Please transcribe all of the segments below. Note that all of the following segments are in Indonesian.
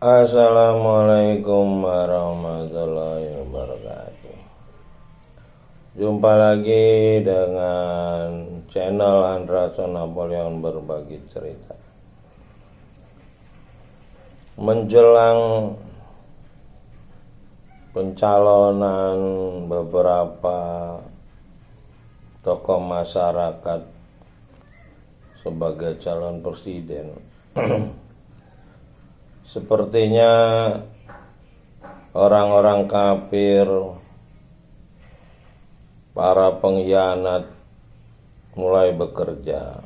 Assalamualaikum warahmatullahi wabarakatuh. Jumpa lagi dengan channel Andraso Napoleon Berbagi Cerita. Menjelang pencalonan beberapa tokoh masyarakat sebagai calon presiden, sepertinya orang-orang kafir, para pengkhianat mulai bekerja.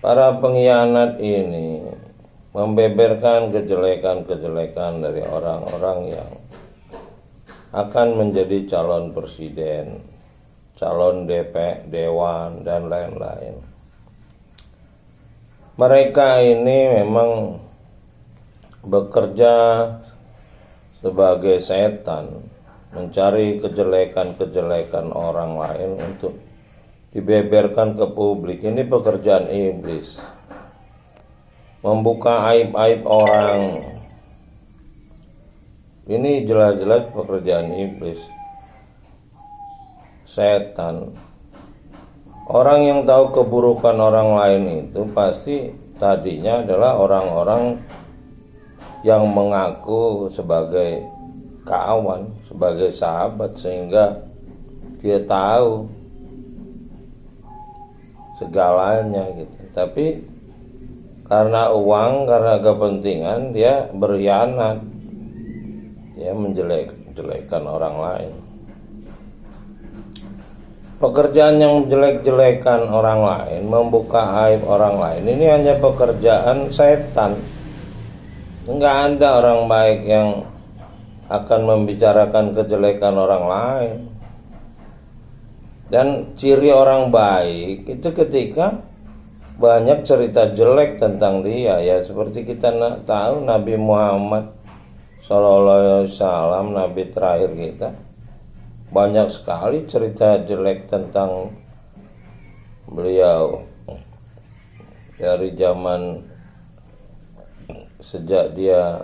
Para pengkhianat ini membeberkan kejelekan-kejelekan dari orang-orang yang akan menjadi calon presiden, calon dewan, dan lain-lain. Mereka ini memang bekerja sebagai setan, mencari kejelekan-kejelekan orang lain untuk dibeberkan ke publik. Ini pekerjaan iblis, membuka aib-aib orang. Ini jelas-jelas pekerjaan iblis, setan. Orang yang tahu keburukan orang lain itu pasti tadinya adalah orang-orang yang mengaku sebagai kawan, sebagai sahabat, sehingga dia tahu segalanya gitu. Tapi karena uang, karena kepentingan, dia berkhianat, dia menjelek-jelekan orang lain. Pekerjaan yang jelek-jelekan orang lain, membuka aib orang lain, ini hanya pekerjaan setan. Enggak ada orang baik yang akan membicarakan kejelekan orang lain. Dan ciri orang baik itu ketika banyak cerita jelek tentang dia, ya seperti kita tahu Nabi Muhammad SAW, Nabi terakhir kita, banyak sekali cerita jelek tentang beliau. Dari zaman sejak dia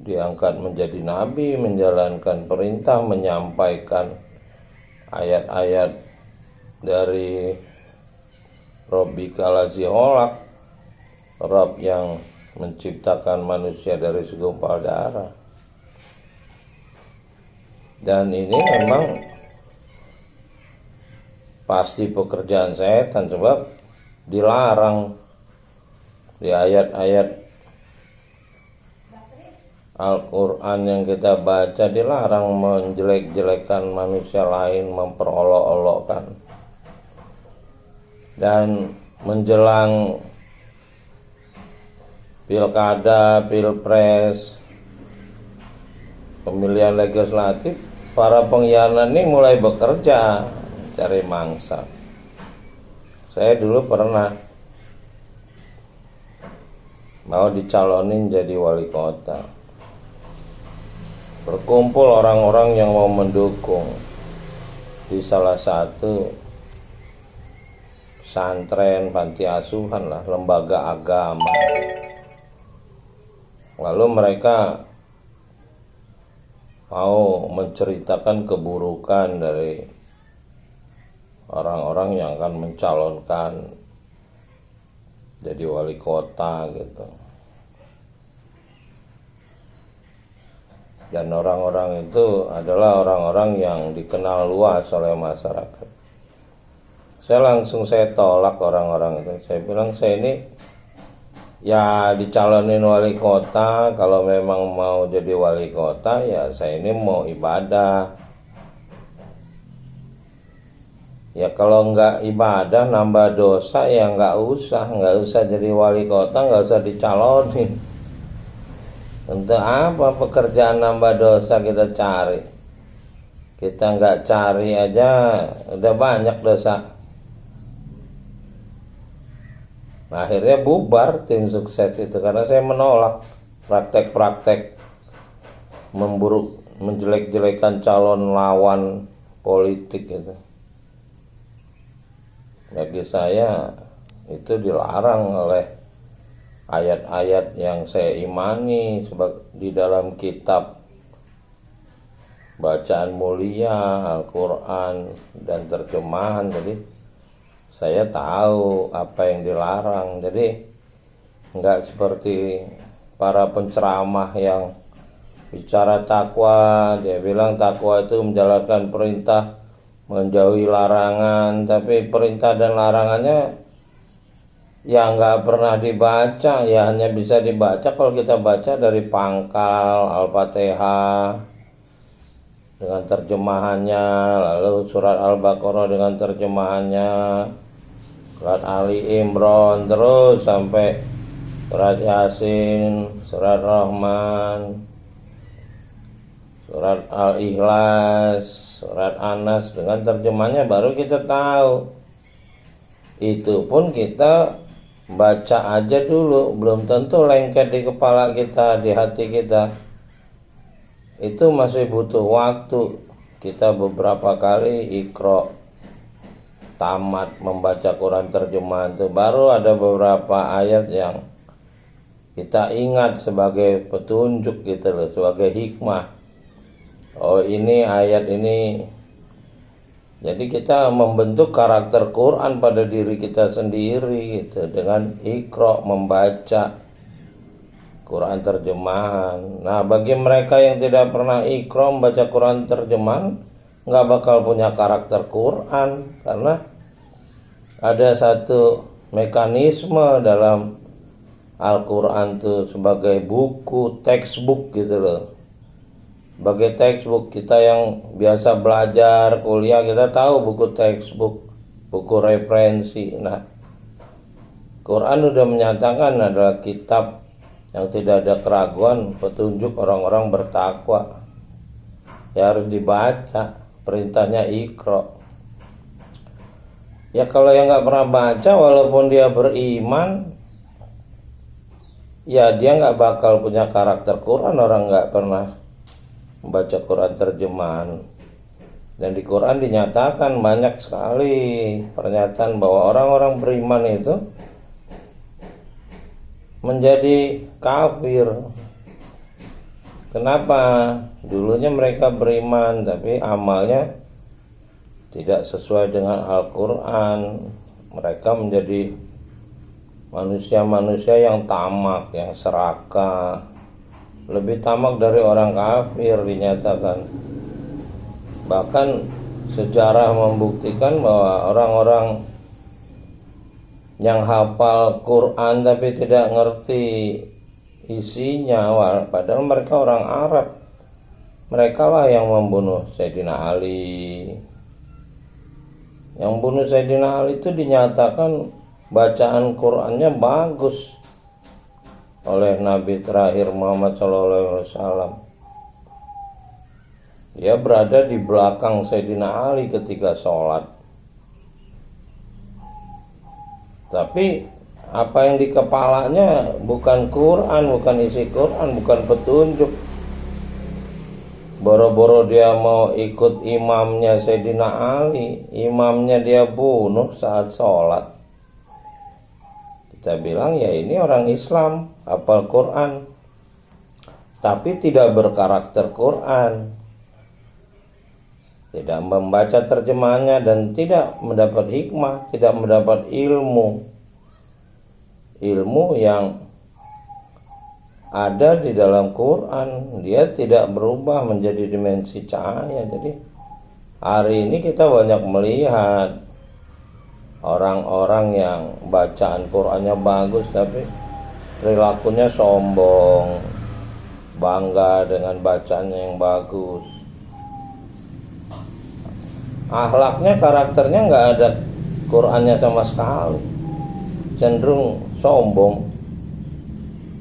diangkat menjadi nabi, menjalankan perintah, menyampaikan ayat-ayat dari Rabbika lazi khalaq, Rabb yang menciptakan manusia dari segumpal darah. Dan ini memang pasti pekerjaan setan, sebab dilarang di ayat-ayat Al-Quran yang kita baca, dilarang menjelek-jelekan manusia lain, memperolok-olokkan. Dan menjelang pilkada, pilpres, pemilihan legislatif, para pengkhianat ini mulai bekerja cari mangsa. Saya dulu pernah mau dicalonin jadi wali kota. Berkumpul orang-orang yang mau mendukung di salah satu pesantren, panti asuhan lah, lembaga agama. Lalu mereka mau menceritakan keburukan dari orang-orang yang akan mencalonkan jadi wali kota gitu. Dan orang-orang itu adalah orang-orang yang dikenal luas oleh masyarakat. Saya tolak orang-orang itu. Saya bilang, saya ini ya dicalonin wali kota, kalau memang mau jadi wali kota ya saya ini mau ibadah. Ya kalau nggak ibadah nambah dosa ya nggak usah jadi wali kota, nggak usah dicalonin. Untuk apa pekerjaan nambah dosa kita cari? Kita nggak cari aja udah banyak dosa. Akhirnya bubar tim sukses itu, karena saya menolak praktek-praktek menjelek-jelekan calon lawan politik itu. Bagi saya itu dilarang oleh ayat-ayat yang saya imani di dalam kitab bacaan mulia Al-Quran dan terjemahan. Jadi saya tahu apa yang dilarang. Jadi nggak seperti para penceramah yang bicara takwa, dia bilang takwa itu menjalankan perintah, menjauhi larangan, tapi perintah dan larangannya ya nggak pernah dibaca, ya hanya bisa dibaca kalau kita baca dari pangkal Al-Fatihah dengan terjemahannya, lalu surat Al-Baqarah dengan terjemahannya, surat Ali Imran, terus sampai surat Yasin, surat Rahman, surat Al-Ikhlas, surat Anas dengan terjemahnya baru kita tahu. Itu pun kita baca aja dulu, belum tentu lengket di kepala kita, di hati kita. Itu masih butuh waktu. Kita beberapa kali Iqra tamat membaca Quran terjemahan itu, baru ada beberapa ayat yang kita ingat sebagai petunjuk gitu loh, sebagai hikmah. Oh, ini ayat ini. Jadi kita membentuk karakter Quran pada diri kita sendiri gitu, dengan Iqra, membaca Quran terjemahan. Nah, bagi mereka yang tidak pernah Iqra membaca Quran terjemahan, nggak bakal punya karakter Quran, karena ada satu mekanisme dalam Al-Quran itu sebagai buku, textbook gitu loh. Sebagai textbook, kita yang biasa belajar kuliah, kita tahu buku textbook, buku referensi. Nah, Quran udah menyatakan adalah kitab yang tidak ada keraguan, petunjuk orang-orang bertakwa. Ya harus dibaca, perintahnya Iqra. Ya kalau yang nggak pernah baca, walaupun dia beriman, ya dia nggak bakal punya karakter Quran, orang nggak pernah membaca Quran terjemahan. Dan di Quran dinyatakan banyak sekali pernyataan bahwa orang-orang beriman itu menjadi kafir. Kenapa? Dulunya mereka beriman tapi amalnya tidak sesuai dengan Al-Quran. Mereka menjadi manusia-manusia yang tamak, yang serakah, lebih tamak dari orang kafir dinyatakan. Bahkan sejarah membuktikan bahwa orang-orang yang hafal Quran tapi tidak ngerti isinya, padahal mereka orang Arab, mereka lah yang membunuh Sayyidina Ali. Yang bunuh Sayyidina Ali itu dinyatakan bacaan Qurannya bagus oleh Nabi terakhir Muhammad SAW. Dia berada di belakang Sayyidina Ali ketika sholat. Tapi apa yang di kepalanya bukan Quran, bukan isi Quran, bukan petunjuk. Boro-boro dia mau ikut imamnya Sayyidina Ali, imamnya dia bunuh saat sholat. Kita bilang ya ini orang Islam, hafal Quran, tapi tidak berkarakter Quran, tidak membaca terjemahannya dan tidak mendapat hikmah, tidak mendapat ilmu yang ada di dalam Quran. Dia tidak berubah menjadi dimensi cahaya. Jadi hari ini kita banyak melihat orang-orang yang bacaan Qurannya bagus tapi perilakunya sombong, bangga dengan bacaannya yang bagus. Akhlaknya, karakternya nggak ada Qurannya sama sekali, cenderung sombong.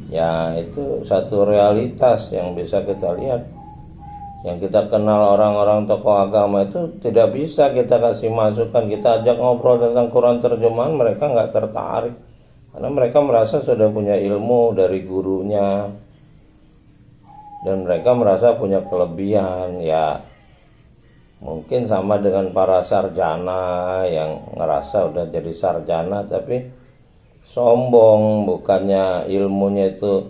Ya itu satu realitas yang bisa kita lihat. Yang kita kenal orang-orang tokoh agama itu tidak bisa kita kasih masukan, kita ajak ngobrol tentang Quran terjemahan, mereka nggak tertarik karena mereka merasa sudah punya ilmu dari gurunya dan mereka merasa punya kelebihan. Ya mungkin sama dengan para sarjana yang ngerasa udah jadi sarjana tapi sombong, bukannya ilmunya itu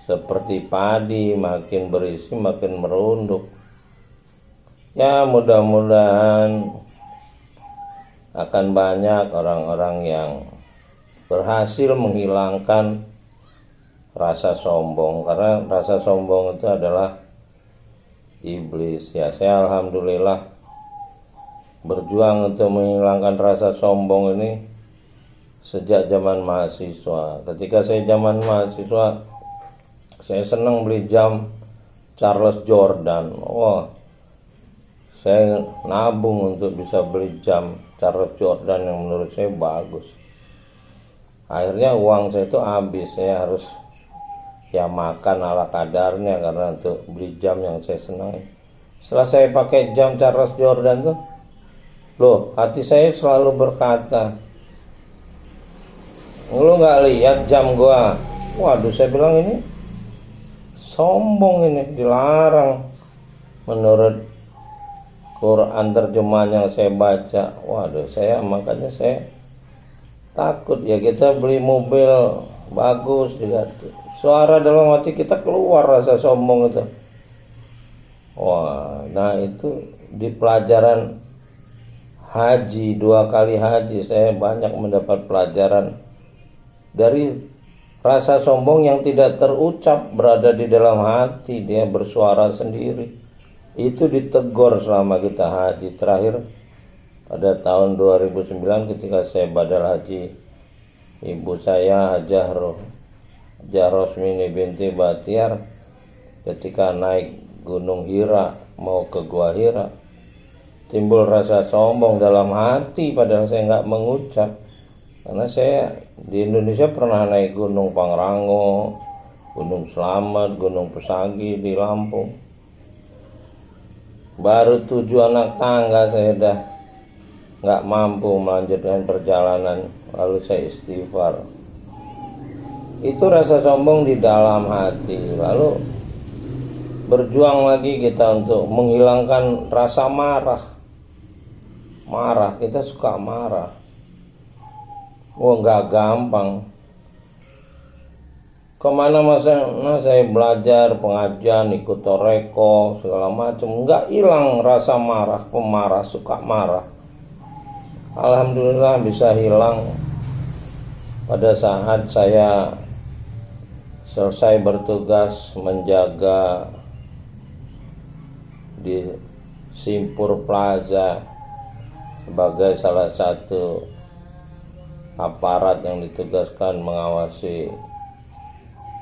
seperti padi, makin berisi makin merunduk. Ya, mudah-mudahan akan banyak orang-orang yang berhasil menghilangkan rasa sombong, karena rasa sombong itu adalah iblis. Ya, saya alhamdulillah berjuang untuk menghilangkan rasa sombong ini sejak zaman mahasiswa. Ketika saya zaman mahasiswa, saya senang beli jam Charles Jordan. Wah, saya nabung untuk bisa beli jam Charles Jordan yang menurut saya bagus. Akhirnya uang saya itu habis, saya harus ya makan ala kadarnya karena untuk beli jam yang saya senang. Setelah saya pakai jam Charles Jordan tuh, loh, hati saya selalu berkata, lu nggak lihat jam gua? Waduh, saya bilang ini sombong, ini dilarang menurut Quran terjemahan yang saya baca. Waduh, makanya saya takut. Ya, kita beli mobil bagus juga, suara dalam hati kita keluar rasa sombong itu. Wah, nah itu di pelajaran haji, 2 kali haji saya banyak mendapat pelajaran dari rasa sombong yang tidak terucap berada di dalam hati, dia bersuara sendiri. Itu ditegur selama kita haji. Terakhir pada tahun 2009 ketika saya badal haji, ibu saya Hajah Rosmini binti Batiar ketika naik Gunung Hira mau ke Gua Hira, timbul rasa sombong dalam hati padahal saya nggak mengucap. Karena saya di Indonesia pernah naik Gunung Pangrango, Gunung Slamet, Gunung Pesagi di Lampung. Baru 7 anak tangga saya dah nggak mampu melanjutkan perjalanan, lalu saya istighfar. Itu rasa sombong di dalam hati. Lalu berjuang lagi kita untuk menghilangkan rasa marah. Kita suka marah. Nggak gampang. Kemana saya belajar pengajian, ikut toreko segala macam, nggak hilang rasa marah, pemarah, suka marah. Alhamdulillah bisa hilang pada saat saya selesai bertugas menjaga di Simpur Plaza sebagai salah satu aparat yang ditugaskan mengawasi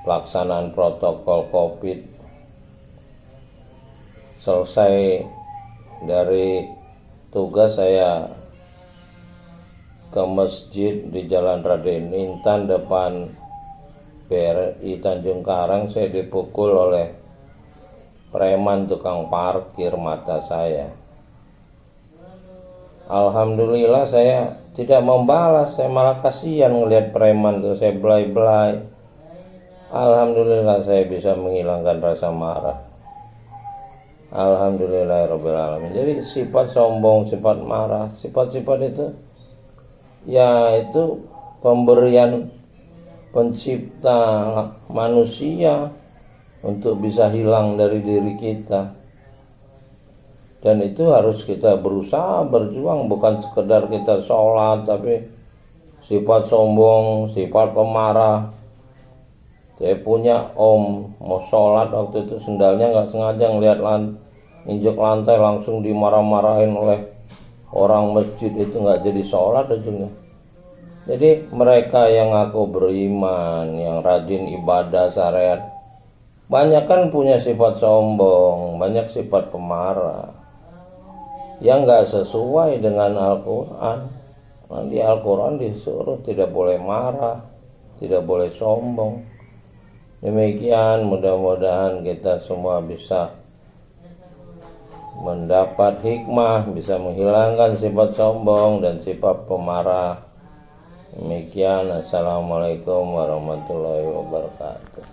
pelaksanaan protokol COVID. Selesai dari tugas, saya ke masjid di Jalan Raden Intan depan BRI Tanjung Karang. Saya dipukul oleh preman tukang parkir mata saya. Alhamdulillah saya tidak membalas, saya malah kasihan ngelihat preman tuh, saya belai-belai. Alhamdulillah saya bisa menghilangkan rasa marah. Alhamdulillahirabbil alamin. Jadi sifat sombong, sifat marah, sifat-sifat itu ya itu pemberian pencipta manusia untuk bisa hilang dari diri kita. Dan itu harus kita berusaha berjuang, bukan sekedar kita sholat, tapi sifat sombong, sifat pemarah. Saya punya om mau sholat, waktu itu sendalnya nggak sengaja ngeliat injek lantai, langsung dimarah-marahin oleh orang masjid, itu nggak jadi sholat ujungnya. Jadi mereka yang ngaku beriman, yang rajin ibadah syariat, banyak kan punya sifat sombong, banyak sifat pemarah yang nggak sesuai dengan Al-Quran. Nah, di Al-Quran disuruh tidak boleh marah, tidak boleh sombong. Demikian, mudah-mudahan kita semua bisa mendapat hikmah, bisa menghilangkan sifat sombong dan sifat pemarah. Demikian, assalamualaikum warahmatullahi wabarakatuh.